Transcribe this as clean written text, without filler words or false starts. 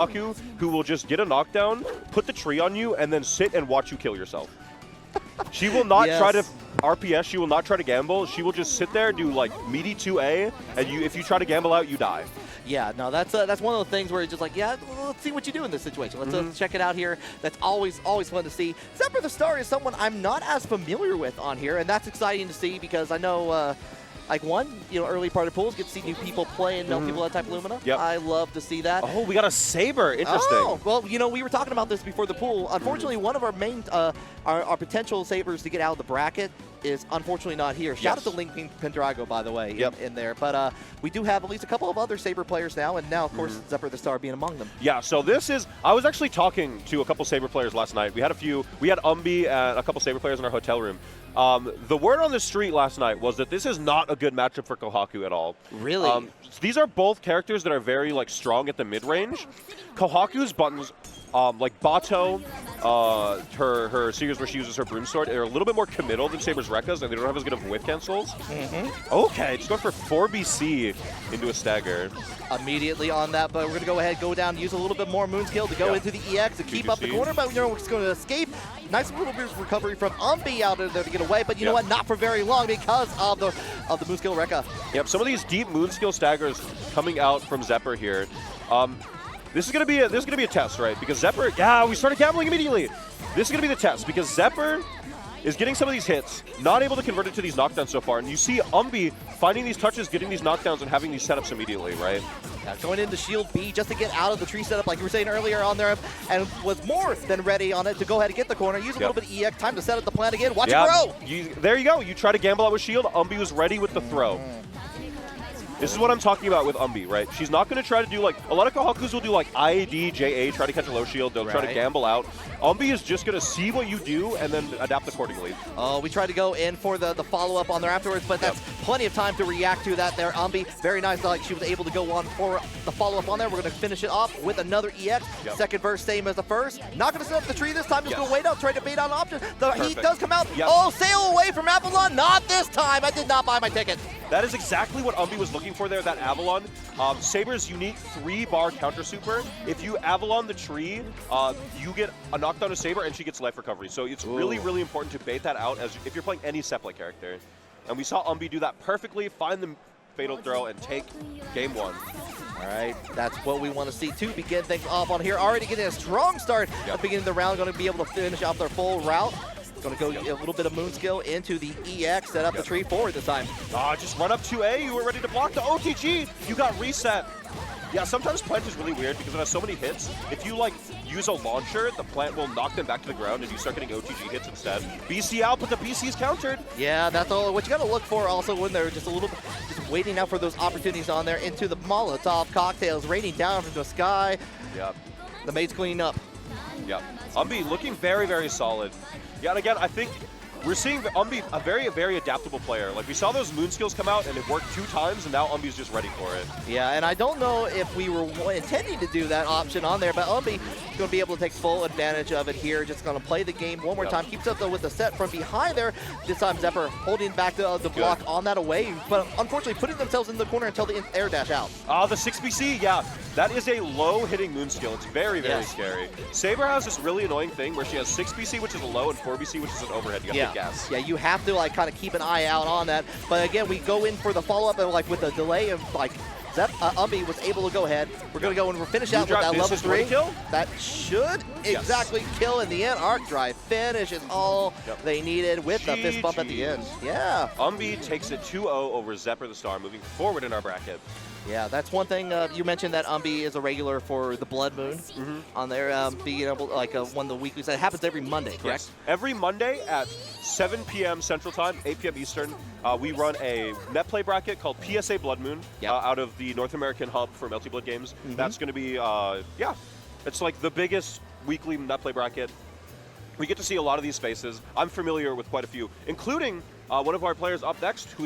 Kohaku who will just get a knockdown, put the tree on you, and then sit and watch you kill yourself. She will not try to RPS, she will not try to gamble, she will just sit there, do like meaty 2A, and if you try to gamble out, you die. Yeah, no, that's one of the things where it's just like, yeah, let's see what you do in this situation. Let's check it out here. That's always fun to see. ZeperTheStar is someone I'm not as familiar with on here, and that's exciting to see because I know, like early part of pools, get to see new people play and know people that type LUMINA. Yep. I love to see that. Oh, we got a Saber. Interesting. Oh, well, we were talking about this before the pool. Unfortunately, one of our main, our potential Sabers to get out of the bracket is unfortunately not here. Shout out to Link Pendrago, by the way, in there. But we do have at least a couple of other Saber players now, and now, of course, ZeperTheStar being among them. Yeah, so this is, I was actually talking to a couple Saber players last night. We had Umbi and a couple Saber players in our hotel room. The word on the street last night was that this is not a good matchup for Kohaku at all. Really? These are both characters that are very strong at the mid-range. Kohaku's buttons, like Bato, her series where she uses her broom sword, are a little bit more committal than Saber's Rekkas, and they don't have as good of whiff cancels. Okay, just going for 4BC into a stagger. Immediately on that, but we're going to go ahead, go down, use a little bit more moon skill to go into the EX to keep up the corner, but we're just going to escape. Nice little bit of recovery from Umbi out of there to get away, but you know what? Not for very long because of the moon skill Rekka. Yep, some of these deep moon skill staggers coming out from Zepper here. This is gonna be a test, right? Because Zepper, we started gambling immediately. This is gonna be the test because Zepper is getting some of these hits, not able to convert it to these knockdowns so far, and you see Umbi finding these touches, getting these knockdowns, and having these setups immediately, right? Yeah, going into shield B just to get out of the tree setup, like you were saying earlier on there, and was more than ready on it to go ahead and get the corner. Use a little bit of EX, time to set up the plan again. Watch it grow. There you go. You try to gamble out with shield. Umbi was ready with the throw. This is what I'm talking about with Umbi, right? She's not going to try to do a lot of Kohakus will do IAD, JA, try to catch a low shield. They'll try to gamble out. Umbi is just going to see what you do and then adapt accordingly. Oh, we tried to go in for the follow-up on there afterwards, but that's plenty of time to react to that there. Umbi, very nice. She was able to go on for the follow-up on there. We're going to finish it off with another EX. Second verse, same as the first. Not going to set up the tree this time. Just going to wait out, try to bait on option. The heat does come out. Oh, sail away from Avalon. Not this time. I did not buy my ticket. That is exactly what Umbi was looking for there, that Avalon. Saber's unique 3-bar counter super. If you Avalon the tree, you get a knockdown to Saber and she gets life recovery. So it's really, really important to bait that out as if you're playing any Sepla character. And we saw Umbi do that perfectly, find the fatal throw, and take game 1. All right, that's what we want to see too. Begin things off on here. Already getting a strong start at the beginning of the round. Going to be able to finish off their full route. Going to go a little bit of moon skill into the EX, set up the tree forward this time. Just run up 2A, you were ready to block the OTG, you got reset. Yeah, sometimes plant is really weird because it has so many hits. If you use a launcher, the plant will knock them back to the ground and you start getting OTG hits instead. BC out, but the BC is countered. Yeah, that's all. What you got to look for also when they're just a little bit, just waiting out for those opportunities on there into the Molotov cocktails, raining down from the sky. Yep. The maid's cleaning up. Yep. Umbi looking very, very solid. Yeah, and again, I think we're seeing Umbi a very, very adaptable player. We saw those moon skills come out and it worked 2 times, and now Umbi's just ready for it. Yeah, and I don't know if we were intending to do that option on there, but Umbi is going to be able to take full advantage of it here. Just going to play the game one more time. Keeps up though with the set from behind there. This time Zepper holding back the block on that away, but unfortunately putting themselves in the corner until the air dash out. The 6BC, yeah, that is a low hitting moon skill. It's very, very scary. Saber has this really annoying thing where she has 6BC, which is a low, and 4BC, which is an overhead. You have to guess. Yeah, you have to kind of keep an eye out on that. But again, we go in for the follow-up and with the delay of Umbi was able to go ahead. We're going to go and finish out with that level 3. Kill? That should exactly kill in the end. Arc drive finish is all they needed with the fist bump at the end. Yeah. Umbi takes it 2-0 over ZeperTheStar, moving forward in our bracket. Yeah, that's one thing. You mentioned that Umbi is a regular for the Blood Moon on there, being able one of the weeklies. That happens every Monday, correct? Yes. Every Monday at 7 p.m. Central Time, 8 p.m. Eastern, we run a net play bracket called PSA Blood Moon out of the North American hub for Melty Blood games. That's going to be, it's the biggest weekly net play bracket. We get to see a lot of these faces. I'm familiar with quite a few, including one of our players up next, who